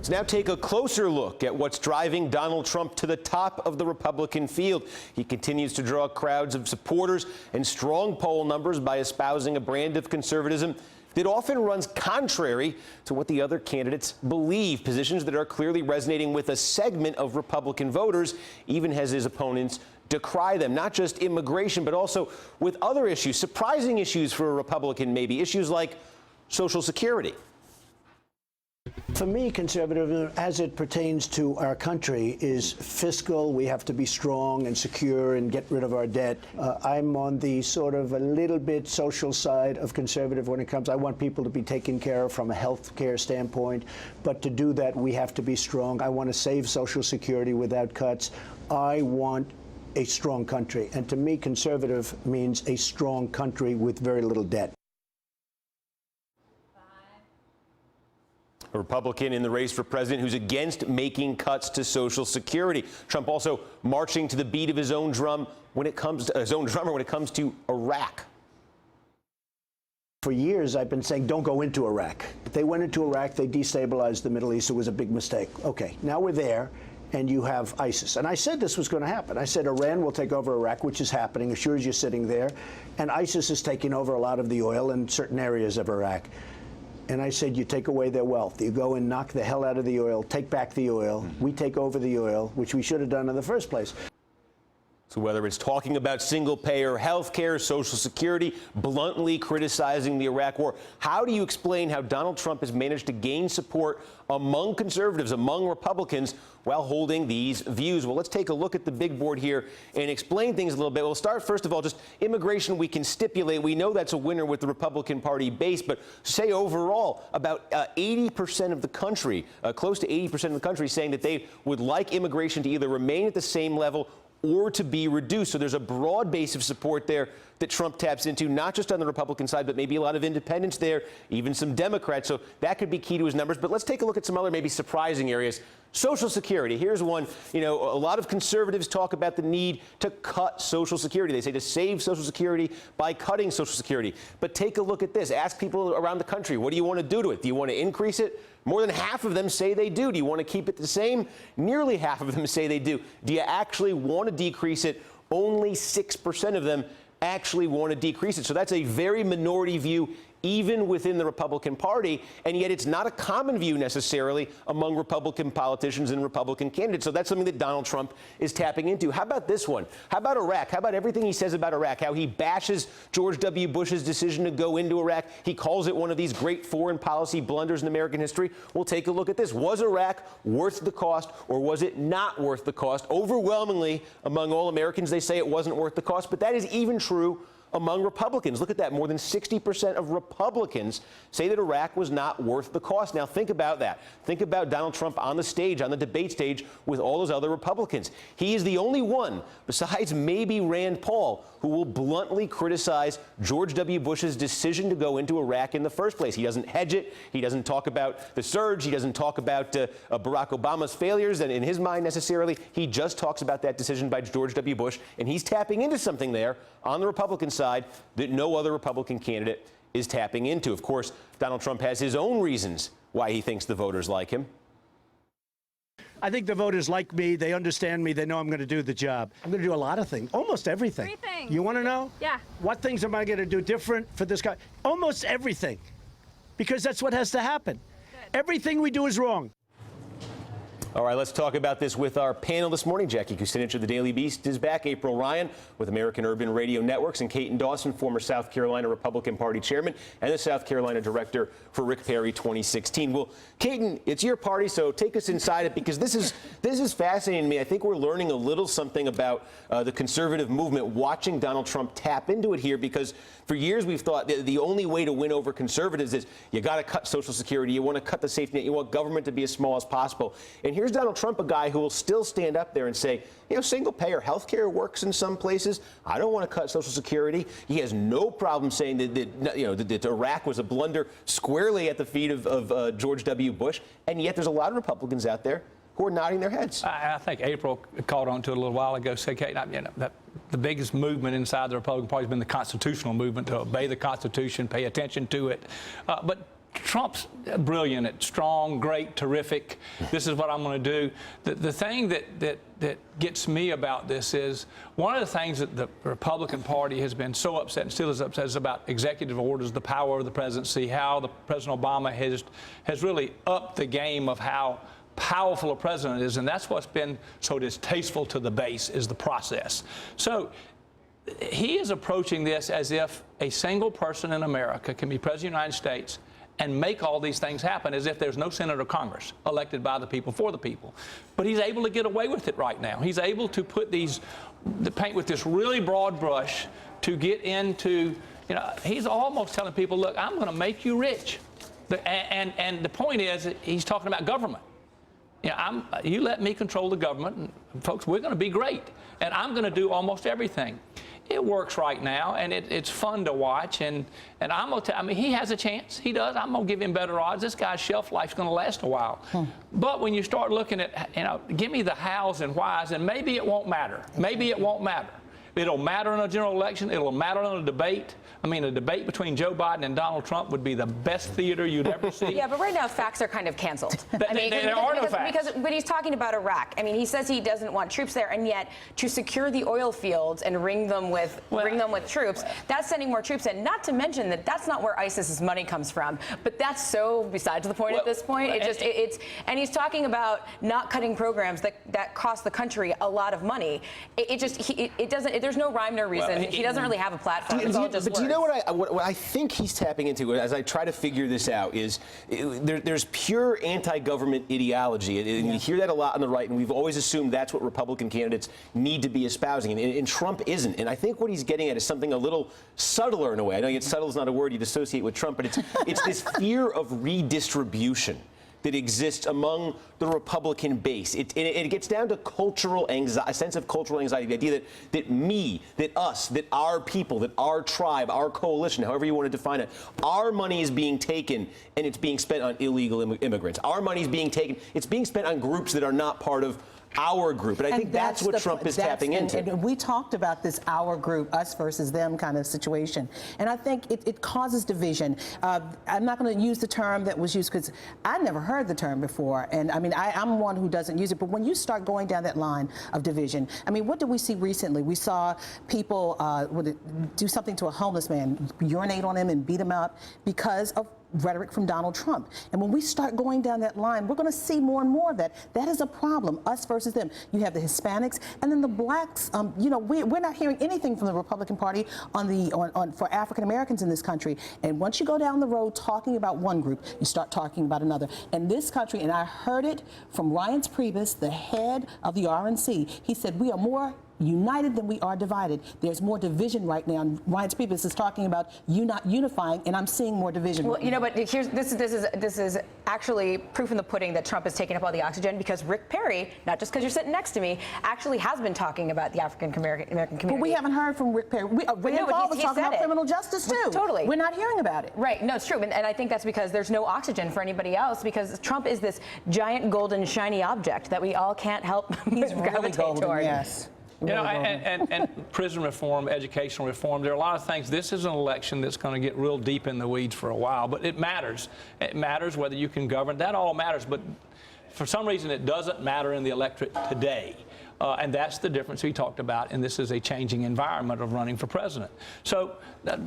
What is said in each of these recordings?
Let's now take a closer look at what's driving Donald Trump to the top of the Republican field. He continues to draw crowds of supporters and strong poll numbers by espousing a brand of conservatism that often runs contrary to what the other candidates believe, positions that are clearly resonating with a segment of Republican voters, even as his opponents decry them. Not just immigration, but also with other issues, surprising issues for a Republican maybe, issues like Social Security. For me, conservatism, as it pertains to our country, is fiscal. We have to be strong and secure and get rid of our debt. I'm on the sort of a little bit social side of conservative when it comes. I want people to be taken care of from a health care standpoint. But to do that, we have to be strong. I want to save Social Security without cuts. I want a strong country. And to me, conservative means a strong country with very little debt. A Republican in the race for president who's against making cuts to Social Security. Trump also marching to the beat of his own drum when it comes to, his own drummer when it comes to Iraq. For years, I've been saying, don't go into Iraq. They went into Iraq, they destabilized the Middle East. It was a big mistake. Okay, now we're there, and you have ISIS. And I said this was going to happen. I said Iran will take over Iraq, which is happening, as sure as you're sitting there. And ISIS is taking over a lot of the oil in certain areas of Iraq. And I said, you take away their wealth. You go and knock the hell out of the oil, take back the oil. We take over the oil, which we should have done in the first place. So whether it's talking about single-payer health care, Social Security, bluntly criticizing the Iraq war, how do you explain how Donald Trump has managed to gain support among conservatives, among Republicans, while holding these views? Well, let's take a look at the big board here and explain things a little bit. We'll start, first of all, just immigration we can stipulate. We know that's a winner with the Republican Party base, but say overall, about 80% of the country, close to 80% of the country, saying that they would like immigration to either remain at the same level or to be reduced. So there's a broad base of support there that Trump taps into, not just on the Republican side, but maybe a lot of independents there, even some Democrats. So that could be key to his numbers. But let's take a look at some other maybe surprising areas. Social Security. Here's one. You know, a lot of conservatives talk about the need to cut Social Security. They say to save Social Security by cutting Social Security. But take a look at this. Ask people around the country, what do you want to do to it? Do you want to increase it? More than half of them say they do. Do you want to keep it the same? Nearly half of them say they do. Do you actually want to decrease it? Only 6% of them actually want to decrease it. So that's a very minority view, even within the Republican Party, and yet it's not a common view necessarily among Republican politicians and Republican candidates. So that's something that Donald Trump is tapping into. How about this one? How about Iraq? How about everything he says about Iraq? How he bashes George W. Bush's decision to go into Iraq. He calls it one of these great foreign policy blunders in American history. We'll take a look at this. Was Iraq worth the cost, or was it not worth the cost? Overwhelmingly, among all Americans, they say it wasn't worth the cost, but that is even true among Republicans. Look at that. More than 60% of Republicans say that Iraq was not worth the cost. Now, think about that. Think about Donald Trump on the stage, on the debate stage, with all those other Republicans. He is the only one, besides maybe Rand Paul, who will bluntly criticize George W. Bush's decision to go into Iraq in the first place. He doesn't hedge it. He doesn't talk about the surge. He doesn't talk about Barack Obama's failures, and in his mind necessarily. He just talks about that decision by George W. Bush, and he's tapping into something there on the Republican side that no other Republican candidate is tapping into. Of course, Donald Trump has his own reasons why he thinks the voters like him. I think the voters like me. They understand me. They know I'm going to do the job. I'm going to do a lot of things, almost everything. 3 things. You want to know? Yeah. What things am I going to do different for this guy? Almost everything, because that's what has to happen. Good. Everything we do is wrong. All right, let's talk about this with our panel this morning. Jackie Kucinich of the Daily Beast is back. April Ryan with American Urban Radio Networks, and Caton Dawson, former South Carolina Republican Party chairman and the South Carolina director for Rick Perry 2016. Well, Caton, it's your party, so take us inside it, because this is fascinating to me. I think we're learning a little something about the conservative movement, watching Donald Trump tap into it here, because for years we've thought the only way to win over conservatives is you got to cut Social Security, you want to cut the safety net, you want government to be as small as possible. And here's Donald Trump, a guy who will still stand up there and say, you know, single-payer health care works in some places. I don't want to cut Social Security. He has no problem saying that Iraq was a blunder squarely at the feet of George W. Bush. And yet there's a lot of Republicans out there who are nodding their heads. I think April caught on to it a little while ago. Said, Kate, that the biggest movement inside the Republican Party has been the constitutional movement, to obey the Constitution, pay attention to it. But Trump's brilliant, strong, great, terrific. This is what I'm going to do. The thing that gets me about this is one of the things that the Republican Party has been so upset and still is upset is about executive orders, the power of the presidency, how President Obama has really upped the game of how powerful a president is, and that's what's been so distasteful to the base is the process. So he is approaching this as if a single person in America can be president of the United States and make all these things happen, as if there's no Senate or Congress elected by the people for the people. But he's able to get away with it right now. He's able to paint with this really broad brush to get into, he's almost telling people, look, I'm going to make you rich. And the point is, he's talking about government. You let me control the government, and folks, we're going to be great. And I'm going to do almost everything. It works right now, and it's fun to watch. And I'm going to tell, he has a chance. He does. I'm going to give him better odds. This guy's shelf life's going to last a while. But when you start looking at, give me the hows and whys, and maybe it won't matter. Maybe it won't matter. It'll matter in a general election. It'll matter in a debate. I mean, a debate between Joe Biden and Donald Trump would be the best theater you'd ever see. Yeah, but right now facts are kind of canceled. There are no facts. But he's talking about Iraq. I mean, he says he doesn't want troops there, and yet to secure the oil fields and ring them with troops, that's sending more troops in. Not to mention that that's not where ISIS's money comes from. But that's so besides the point at this point. And he's talking about not cutting programs that cost the country a lot of money. There's no rhyme nor reason. He doesn't really have a platform. It's all just words. Do you know what I think he's tapping into as I try to figure this out is there's pure anti-government ideology, and you hear that a lot on the right, and we've always assumed that's what Republican candidates need to be espousing, and Trump isn't. And I think what he's getting at is something a little subtler in a way. I know subtle is not a word you'd associate with Trump, but it's this fear of redistribution that exists among the Republican base. It gets down to cultural anxiety, a sense of cultural anxiety, the idea that me, that us, that our people, that our tribe, our coalition, however you want to define it, our money is being taken and it's being spent on illegal immigrants. Our money is being taken, it's being spent on groups that are not part of our group. And I think that's what Trump is tapping into. And we talked about this our group, us versus them kind of situation. And I think it causes division. I'm not going to use the term that was used because I never heard the term before. And I mean, I'm one who doesn't use it. But when you start going down that line of division, I mean, what did we see recently? We saw people do something to a homeless man, urinate on him and beat him up because of rhetoric from Donald Trump. And when we start going down that line, we're going to see more and more of that. That is a problem, us versus them. You have the Hispanics, and then the blacks. We're not hearing anything from the Republican Party for African Americans in this country. And once you go down the road talking about one group, you start talking about another. And this country, and I heard it from Ryan Priebus, the head of the RNC, he said, we are more united than we are divided. There's more division right now. And Ryan Priebus is talking about you not unifying, and I'm seeing more division. Well, but this is actually proof in the pudding that Trump has taken up all the oxygen, because Rick Perry, not just because you're sitting next to me, actually has been talking about the African American community. But we haven't heard from Rick Perry. Rand Paul was talking about criminal justice too. Totally. We're not hearing about it. Right. No, it's true. And I think that's because there's no oxygen for anybody else, because Trump is this giant golden shiny object that we all can't help He's really gravitate golden, toward. yes. And prison reform, educational reform, there are a lot of things. This is an election that's going to get real deep in the weeds for a while, but it matters. It matters whether you can govern. That all matters, but for some reason it doesn't matter in the electorate today. And that's the difference we talked about, and this is a changing environment of running for president. So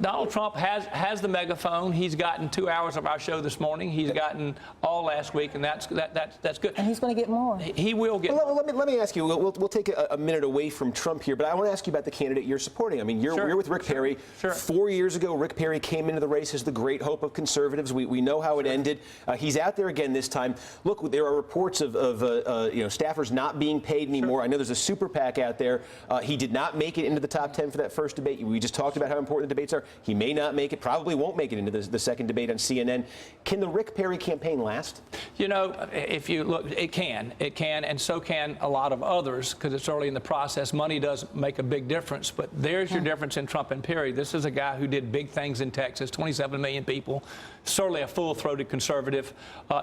Donald Trump has the megaphone. He's gotten 2 hours of our show this morning. He's gotten all last week, and that's good. And he's going to get more. He will get more. Let me ask you, we'll take a minute away from Trump here, but I want to ask you about the candidate you're supporting. I mean, you're with Rick Perry. Sure. 4 years ago, Rick Perry came into the race as the great hope of conservatives. We know how it ended. He's out there again this time. Look, there are reports of staffers not being paid anymore. I know there's a super PAC out there. He did not make it into the top 10 for that first debate. We just talked about how important the debates are. He may not make it, probably won't make it into the second debate on CNN. Can the Rick Perry campaign last? If you look, it can, and so can a lot of others, because it's early in the process. Money does make a big difference, but there's your difference in Trump and Perry. This is a guy who did big things in Texas, 27 million people, certainly a full-throated conservative.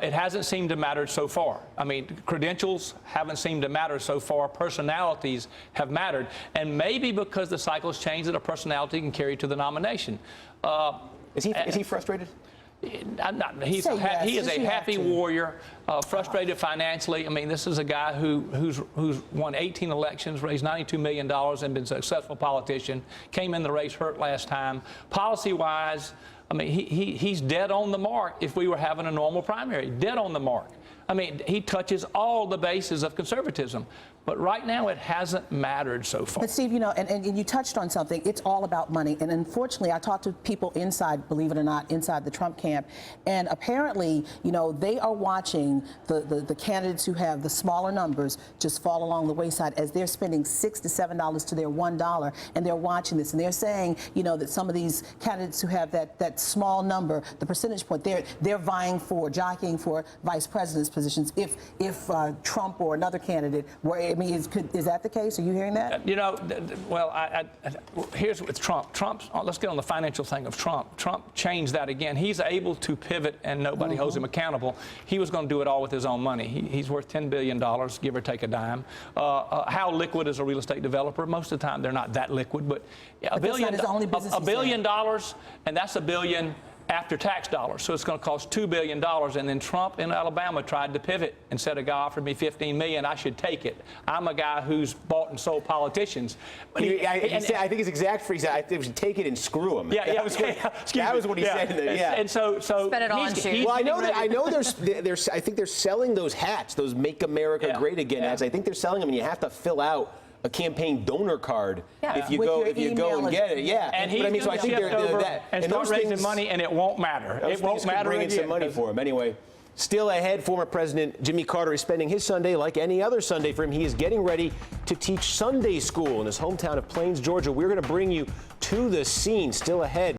It hasn't seemed to matter so far. I mean, credentials haven't seemed to matter so far. Personalities have mattered, and maybe because the cycle's changed, that a personality can carry to the nomination. Is he frustrated? He is a happy warrior, frustrated financially. I mean, this is a guy who's won 18 elections, raised $92 million, and been a successful politician. Came in the race hurt last time. Policy-wise, I mean, he's dead on the mark if we were having a normal primary. Dead on the mark. I mean, he touches all the bases of conservatism. But right now, it hasn't mattered so far. But Steve, you know, and you touched on something. It's all about money. And unfortunately, I talked to people inside, believe it or not, inside the Trump camp. And apparently, you know, they are watching the candidates who have the smaller numbers just fall along the wayside as they're spending $6 to $7 to their $1. And they're watching this. And they're saying, you know, that some of these candidates who have that small number, the percentage point, they're vying for, jockeying for vice president's positions if Trump or another candidate were. I mean, is that the case? Are you hearing that? You know, well, here's with Trump. Let's get on the financial thing of Trump. Trump changed that again. He's able to pivot, and nobody holds him accountable. He was going to do it all with his own money. He's worth $10 billion, give or take a dime. How liquid is a real estate developer? Most of the time, they're not that liquid, but $1 billion, $1 billion, and that's $1 billion after-tax dollars, so it's going to cost $2 billion. And then Trump in Alabama tried to pivot and said, a guy offered me $15 million, I should take it. I'm a guy who's bought and sold politicians. I think his exact phrase, I think we should take it and screw him. Yeah, that was what he said. And so spend it on shoes. Well, I know I think they're selling those hats, those "Make America Great Again" hats. I think they're selling them, and you have to fill out a campaign donor card if you go and get it. Yeah, and he's going to shift over and start raising money, and it won't matter. It won't matter bringing some money for him anyway. Still ahead, former President Jimmy Carter is spending his Sunday like any other Sunday for him. He is getting ready to teach Sunday school in his hometown of Plains, Georgia. We're going to bring you to the scene. Still ahead.